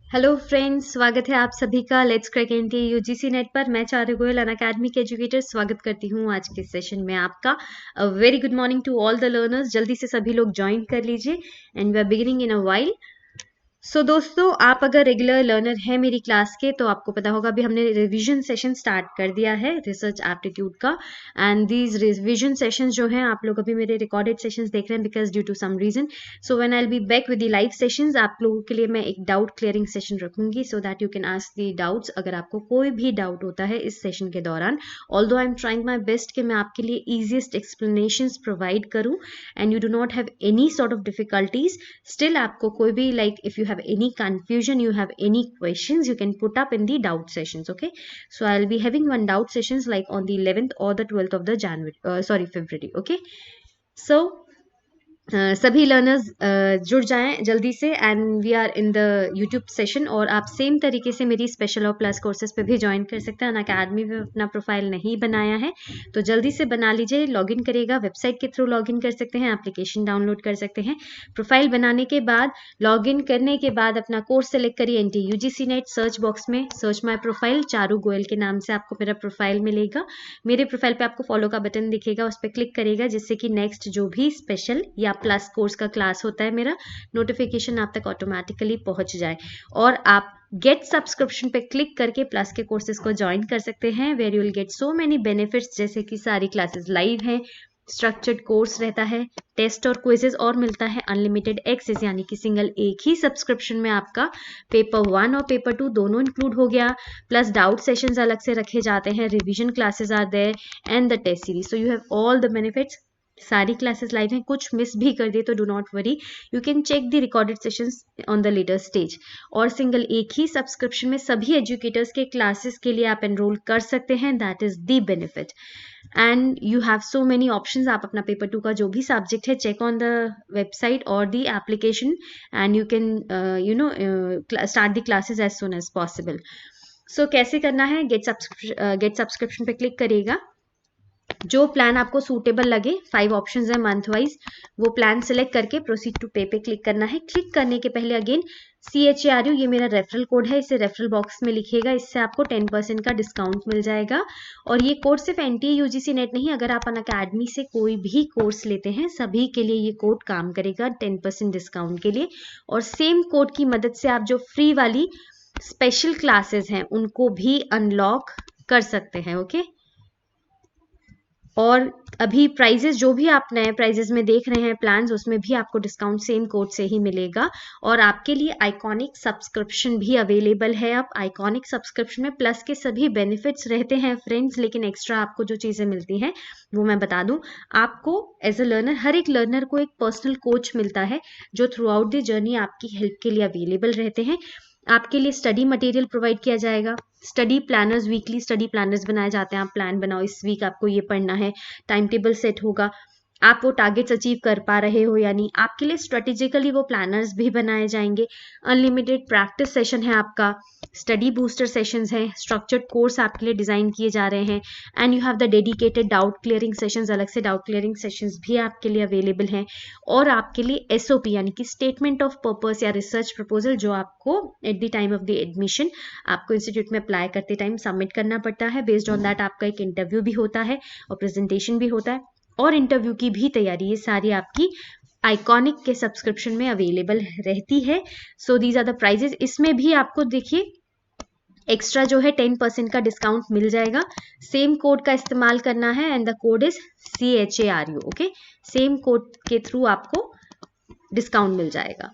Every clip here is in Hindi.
हेलो फ्रेंड्स, स्वागत है आप सभी का let's crack NTA UGC NET पर। मैं चारू गोयल अनअकैडमी के एजुकेटर स्वागत करती हूँ आज के सेशन में आपका। Very good morning to all the learners. जल्दी से सभी लोग ज्वाइन कर लीजिए and we are beginning in a while. So दोस्तों, आप अगर रेगुलर लर्नर हैं मेरी क्लास के तो आपको पता होगा अभी हमने रिवीजन सेशन स्टार्ट कर दिया है रिसर्च एप्टीट्यूड का। एंड दीज रिवीजन सेशंस जो हैं, आप लोग अभी मेरे रिकॉर्डेड सेशंस देख रहे हैं because due to some reason. So when I will be back with the live sessions, आप लोगों के लिए मैं एक डाउट क्लियरिंग सेशन रखूंगी so that you can ask the doubts अगर आपको कोई भी डाउट होता है इस सेशन के दौरान। Although I am trying my best कि मैं आपके लिए ईजिएस्ट एक्सप्लेनेशंस प्रोवाइड करूं and you do not have any sort of difficulties. Still आपको कोई भी if you have any confusion, you have any questions, you can put up in the doubt sessions. Okay, so I'll be having one doubt sessions like on the 11th or the 12th of the February. Okay, so सभी लर्नर्स जुड़ जाएं जल्दी से and we are in the YouTube session. और आप सेम तरीके से मेरी स्पेशल और प्लस कोर्सेज पे भी ज्वाइन कर सकते हैं। अनअकैडमी में अपना प्रोफाइल नहीं बनाया है तो जल्दी से बना लीजिए। लॉगिन करिएगा, वेबसाइट के थ्रू लॉगिन कर सकते हैं, एप्लीकेशन डाउनलोड कर सकते हैं। प्रोफाइल बनाने के बाद, लॉगिन करने के बाद अपना कोर्स सेलेक्ट करिए NTA UGC NET. Search box में search my profile, Charu Goyal के नाम से आपको मेरा प्रोफाइल मिलेगा। मेरे प्रोफाइल पे आपको फॉलो का बटन दिखेगा, उस पर क्लिक करिएगा जिससे कि नेक्स्ट जो भी स्पेशल या प्लस कोर्स का क्लास होता है मेरा, नोटिफिकेशन आप तक ऑटोमेटिकली पहुंच जाए। और आप गेट सब्सक्रिप्शन पे क्लिक करके प्लस के कोर्सेज को ज्वाइन कर सकते हैं where you will get so many benefits, जैसे कि सारी क्लासेस लाइव हैं, स्ट्रक्चर्ड कोर्स रहता है, टेस्ट और क्विजेज, और मिलता है अनलिमिटेड एक्सेस, यानी कि सिंगल एक ही सब्सक्रिप्शन में आपका पेपर 1 और पेपर 2 दोनों इंक्लूड हो गया। प्लस डाउट सेशंस अलग से रखे जाते हैं, revision classes are there and the test series. So you have all the benefits. सारी क्लासेस लाइव हैं, कुछ मिस भी कर दिए तो do not worry, you can check the recorded sessions on the later stage. और सिंगल एक ही सब्सक्रिप्शन में सभी एजुकेटर्स के क्लासेस के लिए आप एनरोल कर सकते हैं, that is the benefit. And you have so many options. आप अपना पेपर 2 का जो भी सब्जेक्ट है चेक ऑन द वेबसाइट और the application and you can start the classes as soon as possible. So कैसे करना है, गेट सब्सक्रिप्शन पे क्लिक करिएगा। जो प्लान आपको सूटेबल लगे, 5 ऑप्शंस है मंथ वाइज, वो प्लान सिलेक्ट करके प्रोसीड टू पे पे क्लिक करना है। क्लिक करने के पहले अगेन CHARU ये मेरा रेफरल कोड है, इसे रेफरल बॉक्स में लिखिएगा, इससे आपको 10% का डिस्काउंट मिल जाएगा। और ये कोड सिर्फ एनटीए यूजीसी नेट नहीं, अगर आप अनअकैडमी से कोई भी कोर्स लेते हैं सभी के लिए ये कोड काम करेगा 10% डिस्काउंट के लिए। और सेम कोड की मदद से आप जो फ्री वाली स्पेशल क्लासेस हैं उनको भी अनलॉक कर सकते हैं। ओके, और अभी प्राइजेस जो भी आप नए प्राइजेस में देख रहे हैं प्लान्स, उसमें भी आपको डिस्काउंट सेम कोड से ही मिलेगा। और आपके लिए आइकॉनिक सब्सक्रिप्शन भी अवेलेबल है। अब आइकॉनिक सब्सक्रिप्शन में प्लस के सभी बेनिफिट्स रहते हैं फ्रेंड्स, लेकिन एक्स्ट्रा आपको जो चीज़ें मिलती हैं वो मैं बता दूं। आपको एज अ लर्नर, हर एक लर्नर को एक पर्सनल कोच मिलता है जो थ्रू आउट द जर्नी आपकी हेल्प के लिए अवेलेबल रहते हैं। आपके लिए स्टडी मटेरियल प्रोवाइड किया जाएगा, study planners, weekly study planners बनाए जाते हैं। आप प्लान बनाओ, इस वीक आपको ये पढ़ना है, टाइम टेबल सेट होगा, आप वो टारगेट्स अचीव कर पा रहे हो या नहीं, आपके लिए स्ट्रेटेजिकली वो प्लानर्स भी बनाए जाएंगे। अनलिमिटेड प्रैक्टिस सेशन है आपका, स्टडी बूस्टर सेशंस हैं, स्ट्रक्चर्ड कोर्स आपके लिए डिजाइन किए जा रहे हैं and you have the dedicated doubt clearing sessions, अलग से डाउट क्लियरिंग सेशंस भी आपके लिए अवेलेबल हैं। और आपके लिए SOP यानी कि स्टेटमेंट ऑफ पर्पस या रिसर्च प्रपोजल, जो आपको eight the time of the admission आपको इंस्टीट्यूट में अप्लाई करते टाइम सबमिट करना पड़ता है। बेस्ड ऑन दैट आपका एक इंटरव्यू भी होता है और प्रेजेंटेशन भी होता है और इंटरव्यू की भी तैयारी, ये सारी आपकी आइकॉनिक के सब्सक्रिप्शन में अवेलेबल रहती है। So these are the prices. इसमें भी आपको देखिए एक्स्ट्रा जो है 10% का डिस्काउंट मिल जाएगा। सेम कोड का इस्तेमाल करना है and the code is CHARU। Okay, same code के थ्रू आपको डिस्काउंट मिल जाएगा।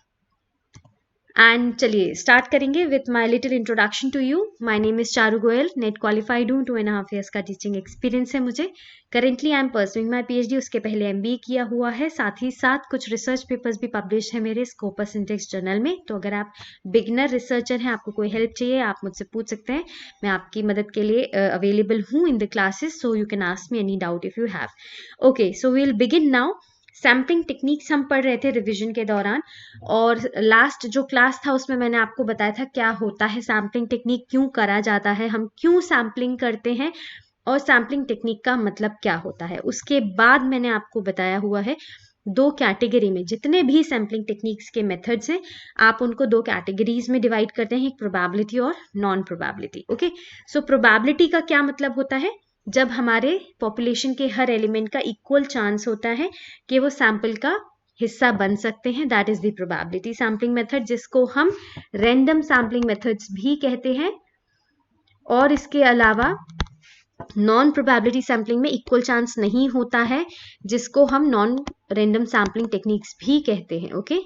एंड चलिए स्टार्ट करेंगे with my little introduction to you. My name is Charu Goyal, NET qualified हूँ, 2.5 years का टीचिंग एक्सपीरियंस है मुझे। Currently I am pursuing my PhD, उसके पहले MBA किया हुआ है, साथ ही साथ कुछ रिसर्च पेपर्स भी पब्लिश है मेरे स्कोपस इंडेक्स जर्नल में। तो अगर आप बिगनर रिसर्चर हैं, आपको कोई हेल्प चाहिए, आप मुझसे पूछ सकते हैं, मैं आपकी मदद के लिए अवेलेबल हूँ in the classes, so you can ask me any doubt if you have. Okay, so we will begin now. Sampling techniques हम पढ़ रहे थे रिवीजन के दौरान, और लास्ट जो क्लास था उसमें मैंने आपको बताया था क्या होता है सैम्पलिंग टेक्निक, क्यों करा जाता है, हम क्यों सैम्पलिंग करते हैं और सैम्पलिंग टेक्निक का मतलब क्या होता है। उसके बाद मैंने आपको बताया हुआ है दो कैटेगरी में, जितने भी सैम्पलिंग टेक्निक्स के मेथड्स हैं आप उनको दो कैटेगरीज में डिवाइड करते हैं, एक प्रोबेबिलिटी और non probability. Okay, so probability का क्या मतलब होता है, जब हमारे पॉपुलेशन के हर एलिमेंट का इक्वल चांस होता है कि वो सैंपल का हिस्सा बन सकते हैं, that is the probability sampling method, जिसको हम रैंडम सैम्पलिंग मेथड्स भी कहते हैं। और इसके अलावा नॉन प्रोबेबिलिटी सैम्पलिंग में इक्वल चांस नहीं होता है, जिसको हम नॉन रैंडम सैम्पलिंग टेक्निक्स भी कहते हैं। ओके,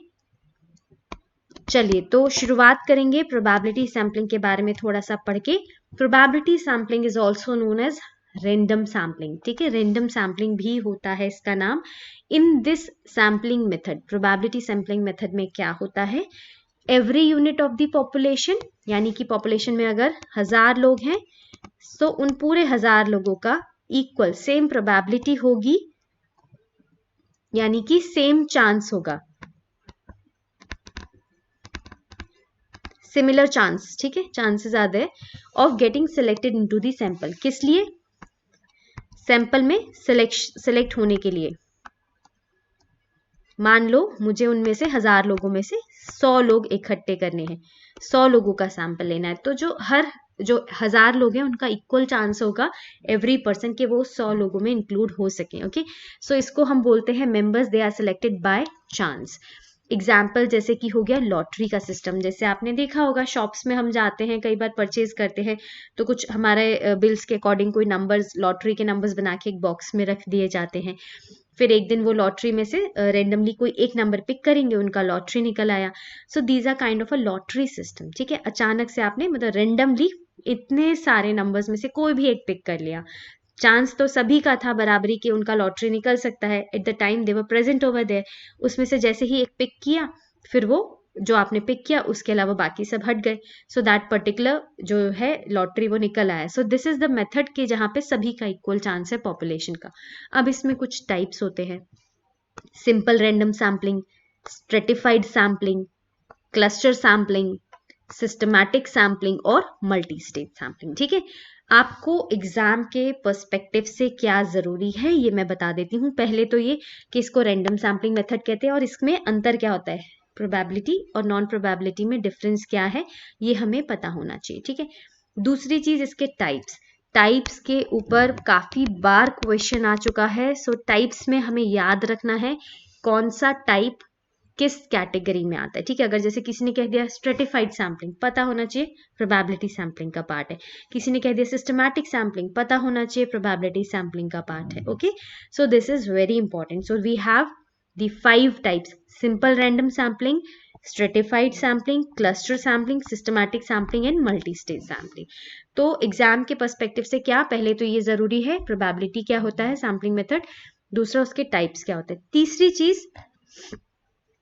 चलिए तो शुरुआत करेंगे प्रोबेबिलिटी सैम्पलिंग के बारे में थोड़ा सा पढ़ के। Probability sampling is also known as random sampling, ठीक है, रैंडम सैम्पलिंग भी होता है इसका नाम। In this sampling method, probability sampling method में क्या होता है, every unit of the population, यानी कि पॉपुलेशन में अगर 1000 लोग हैं तो उन पूरे 1000 लोगों का इक्वल सेम प्रोबेबिलिटी होगी, यानी कि सेम चांस होगा, सिमिलर चांस, ठीक है, chances are there of getting selected into the sample. किस लिए, सैंपल में सिलेक्ट होने के लिए। मान लो मुझे उनमें से 1000 लोगों में से 100 लोग इकट्ठे करने हैं, 100 लोगों का सैंपल लेना है, तो जो 1000 लोग हैं उनका इक्वल चांस होगा एवरी पर्सन के वो 100 लोगों में इंक्लूड हो सके। ओके, सो इसको हम बोलते हैं members they are selected by chance. Example जैसे कि हो गया लॉटरी का सिस्टम, जैसे आपने देखा होगा शॉप्स में हम जाते हैं कई बार परचेज करते हैं तो कुछ हमारे बिल्स के अकॉर्डिंग कोई नंबर्स, लॉटरी के नंबर्स बना के एक बॉक्स में रख दिए जाते हैं, फिर एक दिन वो लॉटरी में से रेंडमली कोई एक नंबर पिक करेंगे, उनका लॉटरी निकल आया। So these are kind of a lottery system, ठीक है, अचानक से आपने मतलब रेंडमली इतने सारे नंबर्स में से कोई भी एक पिक कर लिया, चांस तो सभी का था बराबरी कि उनका लॉटरी निकल सकता है, at the time they were present over there, उसमें से जैसे ही एक पिक किया फिर वो जो आपने पिक किया उसके अलावा बाकी सब हट गए, सो दैट पर्टिकुलर जो है लॉटरी वो निकल आया। सो दिस इज द मेथड के जहां पे सभी का इक्वल चांस है पॉपुलेशन का। अब इसमें कुछ टाइप्स होते हैं, simple random sampling, stratified sampling, cluster sampling, systematic sampling और मल्टी स्टेज सैम्पलिंग। ठीक है, आपको एग्जाम के पर्सपेक्टिव से क्या जरूरी है ये मैं बता देती हूँ। पहले तो ये कि इसको रैंडम सैम्पलिंग मेथड कहते हैं और इसमें अंतर क्या होता है, प्रोबेबिलिटी और नॉन प्रोबेबिलिटी में डिफरेंस क्या है ये हमें पता होना चाहिए। ठीक है, दूसरी चीज इसके टाइप्स के ऊपर काफी बार क्वेश्चन आ चुका है, सो टाइप्स में हमें याद रखना है कौन सा टाइप किस कैटेगरी में आता है। ठीक है, अगर जैसे किसी ने कह दिया स्ट्रेटिफाइड सैम्पलिंग, पता होना चाहिए प्रोबेबिलिटी सैम्पलिंग का पार्ट है, किसी ने कह दिया सिस्टमैटिक सैम्पलिंग, पता होना चाहिए प्रोबेबिलिटी सैम्पलिंग का पार्ट है। Okay, so this is very important. So we have the 5 types, simple random sampling, stratified sampling, cluster sampling, systematic sampling and multi stage sampling. तो एग्जाम के पर्सपेक्टिव से क्या, पहले तो ये जरूरी है प्रोबेबिलिटी क्या होता है सैम्पलिंग मेथड, दूसरा उसके टाइप्स क्या होते हैं, तीसरी चीज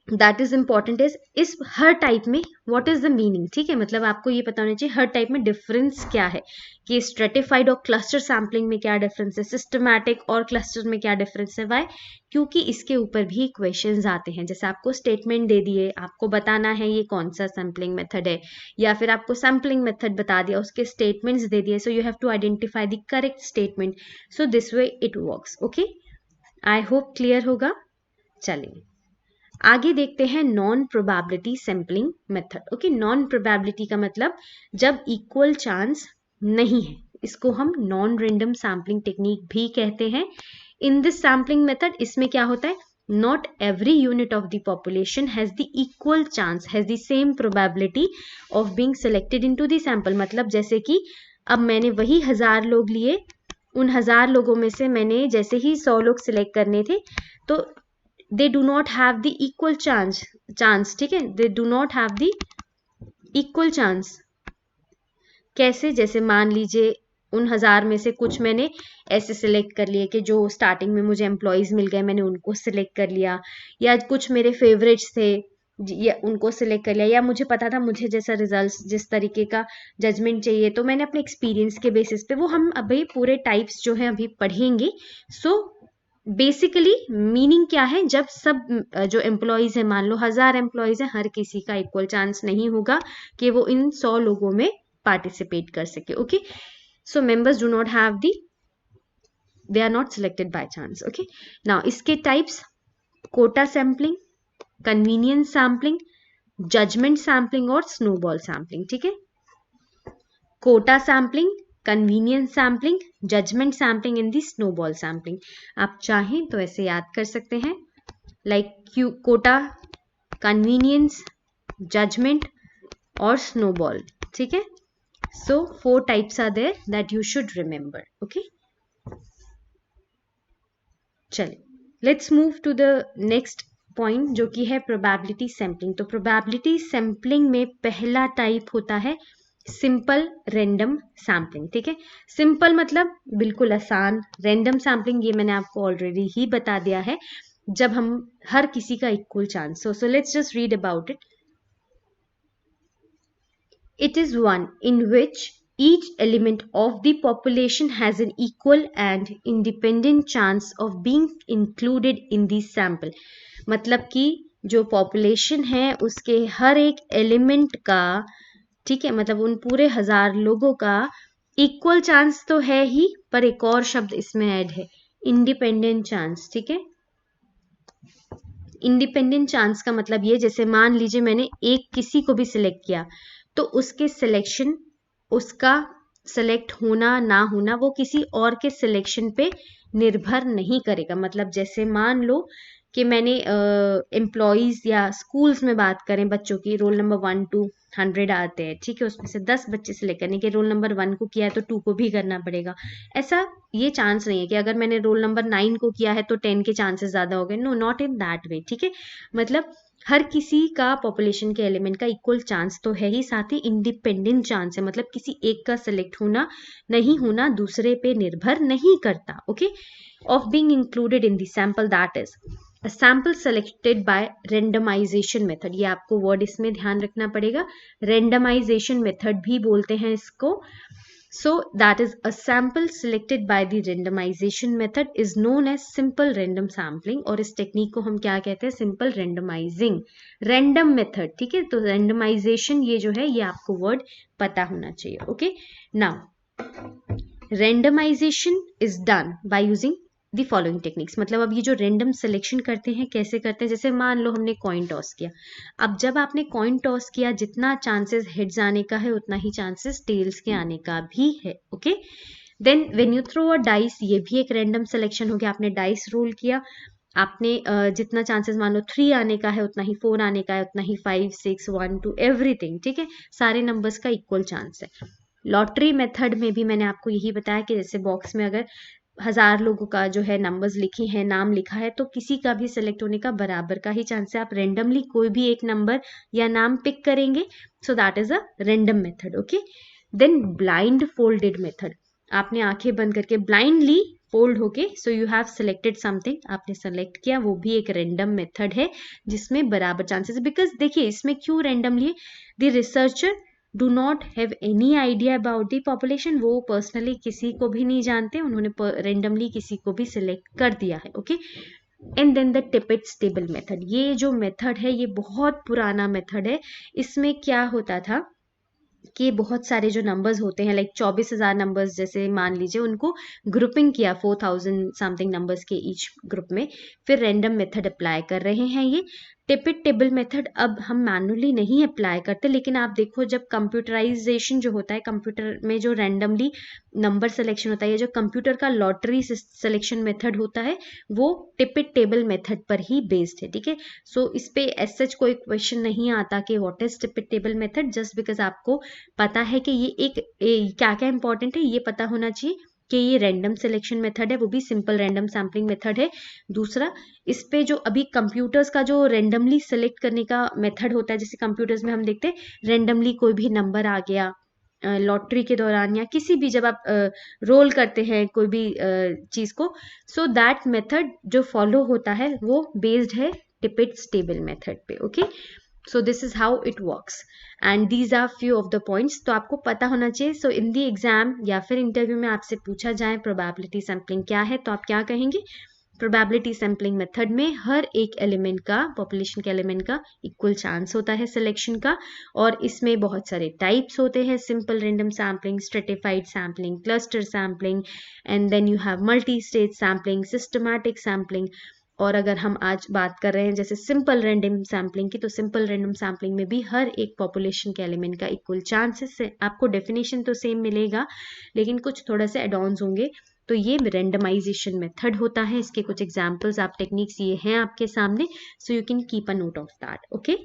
दैट इज इंपॉर्टेंट इस हर टाइप में व्हाट इज द मीनिंग। ठीक है, मतलब आपको ये पता होना चाहिए हर टाइप में डिफरेंस क्या है, कि स्ट्रेटिफाइड और क्लस्टर सैम्पलिंग में क्या डिफरेंस है, सिस्टमैटिक और क्लस्टर में क्या डिफरेंस है। वाई, क्योंकि इसके ऊपर भी क्वेश्चंस आते हैं, जैसे आपको स्टेटमेंट दे दिए, आपको बताना है ये कौन सा सैम्पलिंग मेथड है, या फिर आपको सैम्पलिंग मेथड बता दिया, उसके स्टेटमेंट्स दे दिए, so you have to identify the correct statement. So this way it works. Okay, I hope clear होगा। चलिए आगे देखते हैं non probability sampling method. Okay, non probability का मतलब जब इक्वल चांस नहीं है, इसको हम नॉन रैंडम सैम्पलिंग टेक्निक भी कहते हैं। इन दिस सैम्पलिंग मेथड इसमें क्या होता है, not every unit of the population has the equal chance, has the same probability of being selected into the sample. मतलब जैसे कि अब मैंने वही 1000 लोग लिए, उन 1000 लोगों में से मैंने जैसे ही 100 लोग सिलेक्ट करने थे तो they do not have the equal chance। ठीक है, they do not have the equal chance। कैसे, जैसे मान लीजिए उन 1000 में से कुछ मैंने ऐसे सिलेक्ट कर लिए कि जो स्टार्टिंग में मुझे एम्प्लॉयज मिल गए मैंने उनको सिलेक्ट कर लिया, या कुछ मेरे फेवरेट्स थे या उनको सिलेक्ट कर लिया, या मुझे पता था मुझे जैसा रिजल्ट जिस तरीके का जजमेंट चाहिए तो मैंने अपने एक्सपीरियंस के बेसिस पे, वो हम अभी पूरे टाइप्स जो है अभी पढ़ेंगे। सो बेसिकली मीनिंग क्या है, जब सब जो एम्प्लॉयज है, मान लो 1000 एम्प्लॉयज है, हर किसी का इक्वल चांस नहीं होगा कि वो इन 100 लोगों में पार्टिसिपेट कर सके। Okay, so members do not have the, they are not selected by chance. Okay, now इसके types, quota sampling, convenience sampling, judgement sampling और स्नोबॉल सैम्पलिंग। ठीक है, quota sampling, convenience sampling, judgement sampling in the snowball sampling. आप चाहें तो ऐसे याद कर सकते हैं, लाइक कोटा, कन्वीनियंस, जजमेंट और स्नोबॉल। ठीक है, so 4 types are there that you should remember. Okay, चलिए let's move to the next point जो कि है प्रोबेबिलिटी सैम्पलिंग। तो प्रोबेबिलिटी सैम्पलिंग में पहला टाइप होता है सिंपल रैंडम सैम्पलिंग। ठीक है, सिंपल मतलब बिल्कुल आसान, रैंडम सैम्पलिंग ये मैंने आपको ऑलरेडी ही बता दिया है, जब हम हर किसी का इक्वल चांस हो। So let's just read about it. It is one in which each element of the population has an equal and independent chance of being included in the sample। मतलब कि जो पॉपुलेशन है उसके हर एक एलिमेंट का, ठीक है, मतलब उन पूरे 1000 लोगों का इक्वल चांस तो है ही, पर एक और शब्द इसमें ऐड है, इंडिपेंडेंट चांस। ठीक है, इंडिपेंडेंट चांस का मतलब ये, जैसे मान लीजिए मैंने एक किसी को भी सिलेक्ट किया, तो उसके सिलेक्शन, उसका सिलेक्ट होना ना होना वो किसी और के सिलेक्शन पे निर्भर नहीं करेगा। मतलब जैसे मान लो कि मैंने एम्प्लॉयज या स्कूल्स में बात करें, बच्चों की रोल नंबर 1 to 100 आते हैं, ठीक है, उसमें से 10 बच्चे सिलेक्ट करने के, रोल नंबर 1 को किया है तो 2 को भी करना पड़ेगा। ऐसा ये चांस नहीं है कि अगर मैंने रोल नंबर 9 को किया है तो 10 के चांसेस ज्यादा हो गए। No, not in that way. ठीक है, मतलब हर किसी का पॉपुलेशन के एलिमेंट का इक्वल चांस तो है ही, साथ ही इंडिपेंडेंट चांस है, मतलब किसी एक का सिलेक्ट होना नहीं होना दूसरे पे निर्भर नहीं करता। Okay, of being included in the sample, that is a sample selected by randomization method। ये आपको वर्ड इसमें ध्यान रखना पड़ेगा, randomization method भी बोलते हैं इसको। So that is a sample selected by the randomization method is known as simple random sampling, और इस टेक्निक को हम क्या कहते हैं, सिंपल रैंडमाइजिंग रैंडम मेथड। ठीक है, तो रैंडमाइजेशन ये जो है ये आपको वर्ड पता होना चाहिए। Okay, now randomization is done by using the following techniques. मतलब अब ये जो रैंडम सिलेक्शन करते हैं कैसे करते हैं, जैसे मान लो हमने कॉइन टॉस किया, अब जब आपने कॉइन टॉस किया जितना चांसेस हेड्स आने का है उतना ही चांसेस टेल्स के आने का भी है। Okay, then when you throw a dice, ये भी एक रैंडम सिलेक्शन हो गया, आपने डाइस रोल किया, आपने जितना चांसेस मान लो 3 आने का है उतना ही 4 आने का है, उतना ही 5 6 1 2 एवरीथिंग। ठीक है, सारे नंबर्स का इक्वल चांस है। लॉटरी मेथड में भी मैंने आपको यही बताया कि जैसे बॉक्स में अगर 1000 लोगों का जो है नंबर्स लिखे हैं, नाम लिखा है, तो किसी का भी सिलेक्ट होने का बराबर का ही चांस है। आप रेंडमली कोई भी एक नंबर या नाम पिक करेंगे, so that is a random method. Okay, then blind folded method, आपने आंखें बंद करके ब्लाइंडली फोल्ड होके, so you have selected something, आपने सेलेक्ट किया, वो भी एक रेंडम मेथड है जिसमें बराबर चांसेस। बिकॉज देखिए इसमें क्यों randomly, the researcher do not have any idea about the population, वो पर्सनली किसी को भी नहीं जानते, उन्होंने रेंडमली किसी को भी सिलेक्ट कर दिया है। Okay, and then the Tippett's table method, ये जो मेथड है ये बहुत पुराना मेथड है। इसमें क्या होता था कि बहुत सारे जो नंबर्स होते हैं, लाइक 24,000 नंबर्स जैसे मान लीजिए, उनको ग्रुपिंग किया 4000 समथिंग नंबर्स के ईच ग्रुप में, फिर रैंडम मेथड अप्लाई कर रहे हैं। ये टिपिट टेबल मेथड अब हम मैनुअली नहीं अप्लाई करते, लेकिन आप देखो जब कंप्यूटराइजेशन जो होता है, कंप्यूटर में जो रैंडमली नंबर सिलेक्शन होता है, या जो कंप्यूटर का लॉटरी सिलेक्शन मेथड होता है, वो टिपिट टेबल मेथड पर ही बेस्ड है। ठीक है, सो इस पे एज सच कोई क्वेश्चन नहीं आता कि what is Tippett table method, just because आपको पता है कि ये क्या क्या इंपॉर्टेंट है, ये पता होना चाहिए कि ये रैंडम सिलेक्शन मेथड है, वो भी सिंपल रैंडम सैम्पलिंग मेथड है। दूसरा, इस पे जो अभी कंप्यूटर्स का जो रैंडमली सिलेक्ट करने का मेथड होता है, जैसे कंप्यूटर्स में हम देखते हैं रैंडमली कोई भी नंबर आ गया लॉटरी के दौरान, या किसी भी जब आप रोल करते हैं कोई भी चीज को, सो दैट मेथड जो फॉलो होता है वो बेस्ड है टिपिट्स टेबल मेथड पे। Okay, so this is how it works and these are few of the points, तो आपको पता होना चाहिए। सो इन दी एग्जाम या फिर इंटरव्यू में आपसे पूछा जाए प्रोबेबिलिटी सैम्पलिंग क्या है, तो आप क्या कहेंगे, प्रोबेबिलिटी सैम्पलिंग मेथड में हर एक एलिमेंट का, पॉपुलेशन के एलिमेंट का इक्वल चांस होता है सिलेक्शन का, और इसमें बहुत सारे टाइप्स होते हैं, simple random sampling, stratified sampling, cluster sampling, and then you have multi stage sampling, systematic sampling, और अगर हम आज बात कर रहे हैं जैसे सिंपल रैंडम सैम्पलिंग की, तो सिंपल रैंडम सैम्पलिंग में भी हर एक पॉपुलेशन के एलिमेंट का इक्वल चांसेस है। आपको डेफिनेशन तो सेम मिलेगा, लेकिन कुछ थोड़ा सा एडॉन्स होंगे। तो ये रेंडमाइजेशन मेथड होता है। इसके कुछ एग्जाम्पल्स, आप टेक्निक्स ये हैं आपके सामने, सो you can keep a note of that. Okay,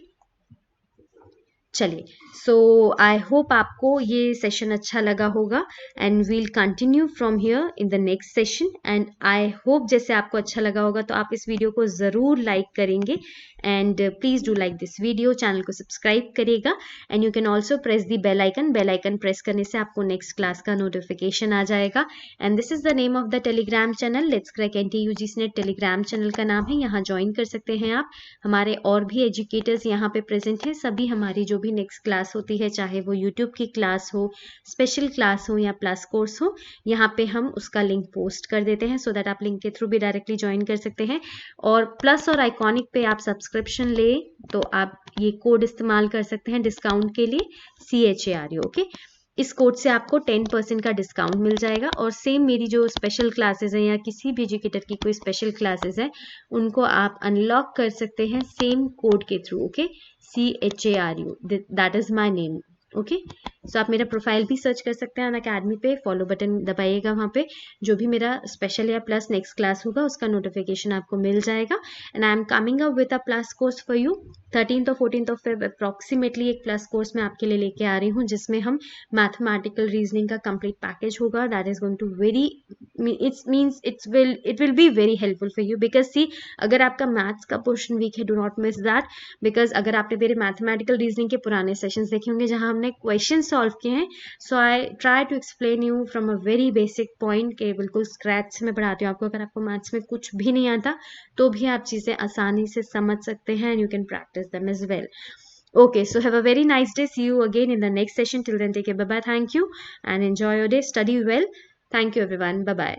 चलिए, सो आई होप आपको ये सेशन अच्छा लगा होगा, and we'll continue from here in the next session. And I hope जैसे आपको अच्छा लगा होगा तो आप इस वीडियो को ज़रूर लाइक करेंगे, and please do like this video, channel को सब्सक्राइब करिएगा, and you can also press the bell icon. Bell icon press करने से आपको नेक्स्ट क्लास का नोटिफिकेशन आ जाएगा। And this is the name of the Telegram channel, let's crack NTU GC NET Telegram channel का नाम है। यहाँ ज्वाइन कर सकते हैं आप। हमारे और भी एजुकेटर्स यहाँ पे प्रेजेंट हैं। सभी हमारी जो भी नेक्स्ट क्लास होती है, चाहे वो यूट्यूब की क्लास हो, स्पेशल क्लास हो या प्लस कोर्स हो, यहाँ पे हम उसका लिंक पोस्ट कर देते हैं, सो दैट आप लिंक के थ्रू भी डायरेक्टली ज्वाइन कर सकते हैं। और प्लस और आइकॉनिक पे आप सब्सक्रिप्शन ले तो आप ये कोड इस्तेमाल कर सकते हैं डिस्काउंट के लिए, CHARU। ओके, इस कोड से आपको 10% का डिस्काउंट मिल जाएगा। और सेम मेरी जो स्पेशल क्लासेस हैं या किसी भी एजुकेटर की कोई स्पेशल क्लासेस है, उनको आप अनलॉक कर सकते हैं सेम कोड के through. Okay, CHARU, that is my name. Okay, so आप मेरा प्रोफाइल भी सर्च कर सकते हैं अनअकैडमी पे, फॉलो बटन दबाइएगा, वहाँ पे जो भी मेरा स्पेशल या प्लस नेक्स्ट क्लास होगा उसका नोटिफिकेशन आपको मिल जाएगा। And I am coming up with a plus course for you 13th और 14th ऑफ फेब अप्रॉक्सीमेटली। एक प्लस कोर्स मैं आपके लिए लेके आ रही हूँ, जिसमें हम मैथमेटिकल रीजनिंग का कंप्लीट पैकेज होगा। That is going to very, it will be very helpful for you, because see, अगर आपका मैथ्स का पोर्शन वीक है, do not miss that, because अगर आपने मेरे मैथमेटिकल रीजनिंग के पुराने सेशंस देखे होंगे जहां हमने क्वेश्चन सॉल्व किए हैं, so I try to explain you from a very basic point के बिल्कुल स्क्रैच से मैं पढ़ाती हूँ आपको। अगर आपको मैथ्स में कुछ भी नहीं आता तो भी आप चीज़ें आसानी से समझ सकते हैं, and you can practice them as well. Okay, so have a very nice day. See you again in the next session. Till then, take care. Bye bye. Thank you and enjoy your day. Study well. Thank you, everyone. Bye bye.